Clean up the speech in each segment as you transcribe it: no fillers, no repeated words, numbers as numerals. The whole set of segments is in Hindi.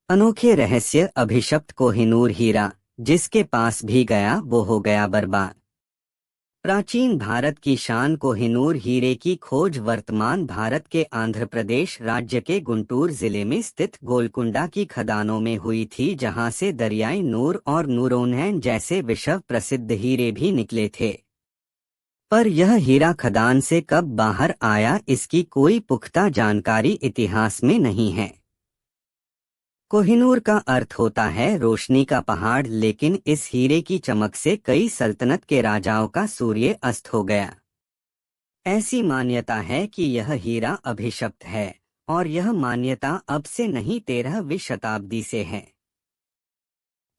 अनोखे रहस्य अभिशप्त कोहिनूर हीरा, जिसके पास भी गया वो हो गया बर्बाद। प्राचीन भारत की शान कोहिनूर हीरे की खोज वर्तमान भारत के आंध्र प्रदेश राज्य के गुंटूर जिले में स्थित गोलकुंडा की खदानों में हुई थी, जहां से दरियाई नूर और नूरोनैन जैसे विश्व प्रसिद्ध हीरे भी निकले थे। पर यह हीरा खदान से कब बाहर आया, इसकी कोई पुख्ता जानकारी इतिहास में नहीं है। कोहिनूर का अर्थ होता है रोशनी का पहाड़, लेकिन इस हीरे की चमक से कई सल्तनत के राजाओं का सूर्य अस्त हो गया। ऐसी मान्यता है कि यह हीरा अभिशप्त है, और यह मान्यता अब से नहीं 13वीं शताब्दी से है।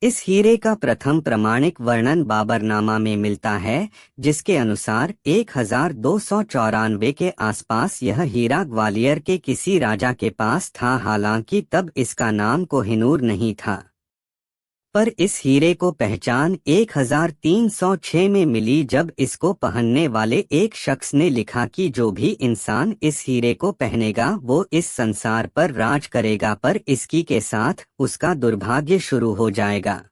इस हीरे का प्रथम प्रमाणिक वर्णन बाबरनामा में मिलता है, जिसके अनुसार 1294 के आसपास यह हीरा ग्वालियर के किसी राजा के पास था। हालांकि तब इसका नाम कोहिनूर नहीं था। पर इस हीरे को पहचान 1306 में मिली, जब इसको पहनने वाले एक शख्स ने लिखा कि जो भी इंसान इस हीरे को पहनेगा वो इस संसार पर राज करेगा, पर इसकी के साथ उसका दुर्भाग्य शुरू हो जाएगा।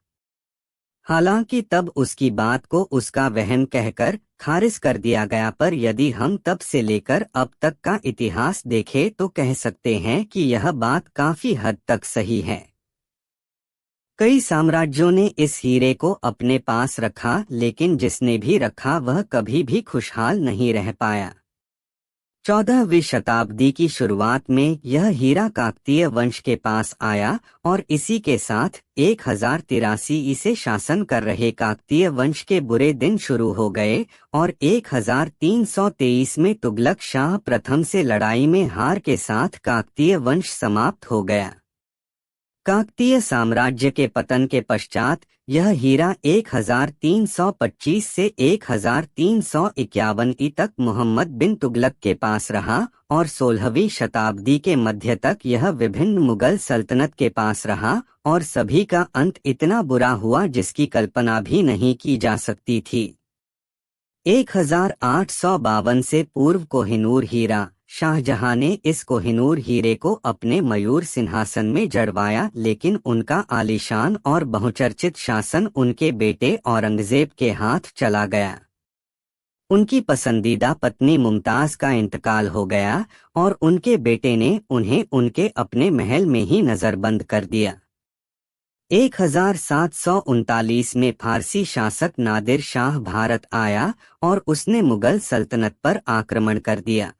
हालांकि तब उसकी बात को उसका वहम कहकर खारिज कर दिया गया, पर यदि हम तब से लेकर अब तक का इतिहास देखें तो कह सकते हैं कि यह बात काफी हद तक सही है। कई साम्राज्यों ने इस हीरे को अपने पास रखा, लेकिन जिसने भी रखा वह कभी भी खुशहाल नहीं रह पाया। 14वीं शताब्दी की शुरुआत में यह हीरा काकतीय वंश के पास आया, और इसी के साथ 1083 से शासन कर रहे काकतीय वंश के बुरे दिन शुरू हो गए, और 1323 में तुगलक शाह प्रथम से लड़ाई में हार के साथ काकतीय वंश समाप्त हो गया। काकतीय साम्राज्य के पतन के पश्चात यह हीरा 1325 से 1351 तक मोहम्मद बिन तुगलक के पास रहा, और 16वीं शताब्दी के मध्य तक यह विभिन्न मुगल सल्तनत के पास रहा, और सभी का अंत इतना बुरा हुआ जिसकी कल्पना भी नहीं की जा सकती थी। 1852 से पूर्व कोहिनूर हीरा, शाहजहां ने इस कोहिनूर हीरे को अपने मयूर सिंहासन में जड़वाया, लेकिन उनका आलीशान और बहुचर्चित शासन उनके बेटे औरंगजेब के हाथ चला गया। उनकी पसंदीदा पत्नी मुमताज का इंतकाल हो गया, और उनके बेटे ने उन्हें उनके अपने महल में ही नजरबंद कर दिया। 1739 में फारसी शासक नादिर शाह भारत आया, और उसने मुगल सल्तनत पर आक्रमण कर दिया।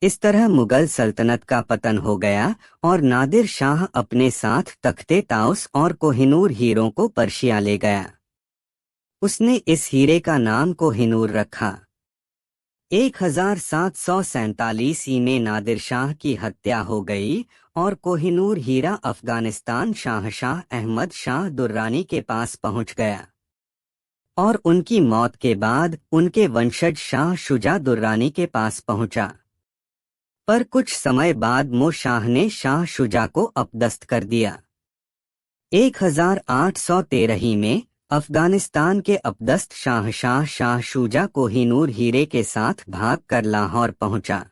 इस तरह मुगल सल्तनत का पतन हो गया, और नादिर शाह अपने साथ तख्ते ताउस और कोहिनूर हीरों को पर्शिया ले गया। उसने इस हीरे का नाम कोहिनूर रखा। 1747 में नादिर शाह की हत्या हो गई, और कोहिनूर हीरा अफगानिस्तान शाहशाह अहमद शाह दुर्रानी के पास पहुंच गया, और उनकी मौत के बाद उनके वंशज शाह शुजा दुर्रानी के पास पहुंचा। पर कुछ समय बाद शाह ने शाह शुजा को अपदस्थ कर दिया। 1813 में अफगानिस्तान के अपदस्थ शाहशाह शाह शुजा कोहिनूर हीरे के साथ भागकर लाहौर पहुंचा।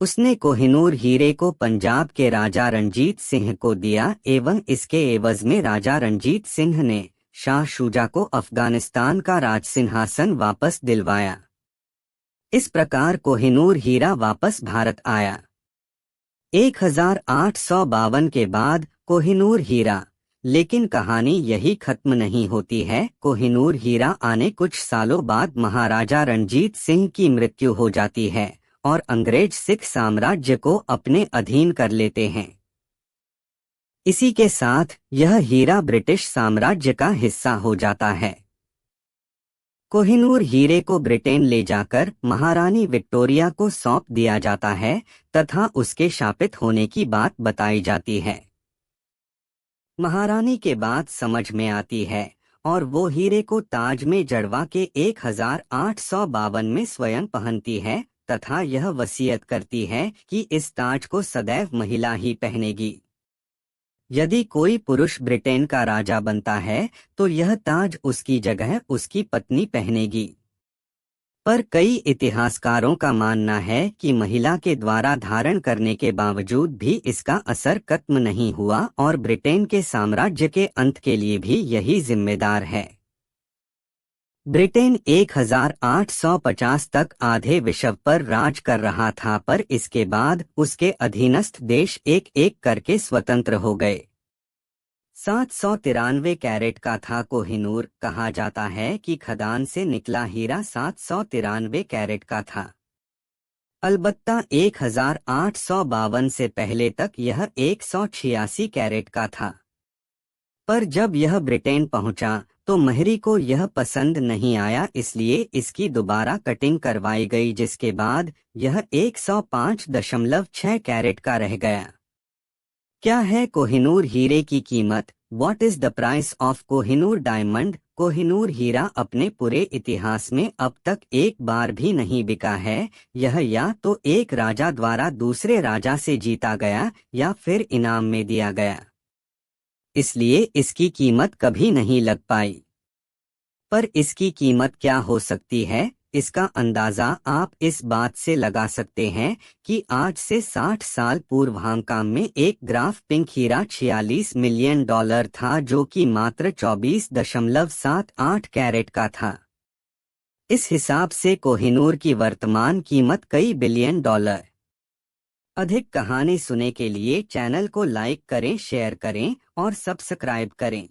उसने कोहिनूर हीरे को पंजाब के राजा रणजीत सिंह को दिया, एवं इसके एवज में राजा रणजीत सिंह ने शाह शुजा को अफगानिस्तान का राजसिंहासन वापस दिलवाया। इस प्रकार कोहिनूर हीरा वापस भारत आया। 1852 के बाद कोहिनूर हीरा, लेकिन कहानी यही खत्म नहीं होती है। कोहिनूर हीरा आने कुछ सालों बाद महाराजा रणजीत सिंह की मृत्यु हो जाती है, और अंग्रेज सिख साम्राज्य को अपने अधीन कर लेते हैं। इसी के साथ यह हीरा ब्रिटिश साम्राज्य का हिस्सा हो जाता है। कोहिनूर हीरे को ब्रिटेन ले जाकर महारानी विक्टोरिया को सौंप दिया जाता है, तथा उसके शापित होने की बात बताई जाती है। महारानी के बाद समझ में आती है, और वो हीरे को ताज में जड़वा के 1852 में स्वयं पहनती है, तथा यह वसीयत करती है कि इस ताज को सदैव महिला ही पहनेगी। यदि कोई पुरुष ब्रिटेन का राजा बनता है तो यह ताज उसकी जगह उसकी पत्नी पहनेगी। पर कई इतिहासकारों का मानना है कि महिला के द्वारा धारण करने के बावजूद भी इसका असर खत्म नहीं हुआ और ब्रिटेन के साम्राज्य के अंत के लिए भी यही जिम्मेदार है। ब्रिटेन 1850 तक आधे विश्व पर राज कर रहा था, पर इसके बाद उसके अधीनस्थ देश एक एक करके स्वतंत्र हो गए। 793 कैरेट का था कोहिनूर। कहा जाता है कि खदान से निकला हीरा 793 कैरेट का था। अलबत्ता 1852 से पहले तक यह 186 कैरेट का था। पर जब यह ब्रिटेन पहुंचा तो महरी को यह पसंद नहीं आया, इसलिए इसकी दोबारा कटिंग करवाई गई, जिसके बाद यह 105.6 कैरेट का रह गया। क्या है कोहिनूर हीरे की कीमत? What is the price of Kohinoor diamond? Kohinoor हीरा अपने पूरे इतिहास में अब तक एक बार भी नहीं बिका है। यह या तो एक राजा द्वारा दूसरे राजा से जीता गया या फिर इनाम में दिया गया, इसलिए इसकी कीमत कभी नहीं लग पाई। पर इसकी कीमत क्या हो सकती है, इसका अंदाजा आप इस बात से लगा सकते हैं कि आज से 60 साल पूर्व हांगकांग में एक ग्राफ पिंक हीरा $46 मिलियन था, जो कि मात्र 24.78 कैरेट का था। इस हिसाब से कोहिनूर की वर्तमान कीमत कई बिलियन डॉलर। अधिक कहानी सुनने के लिए चैनल को लाइक करें, शेयर करें और सब्सक्राइब करें।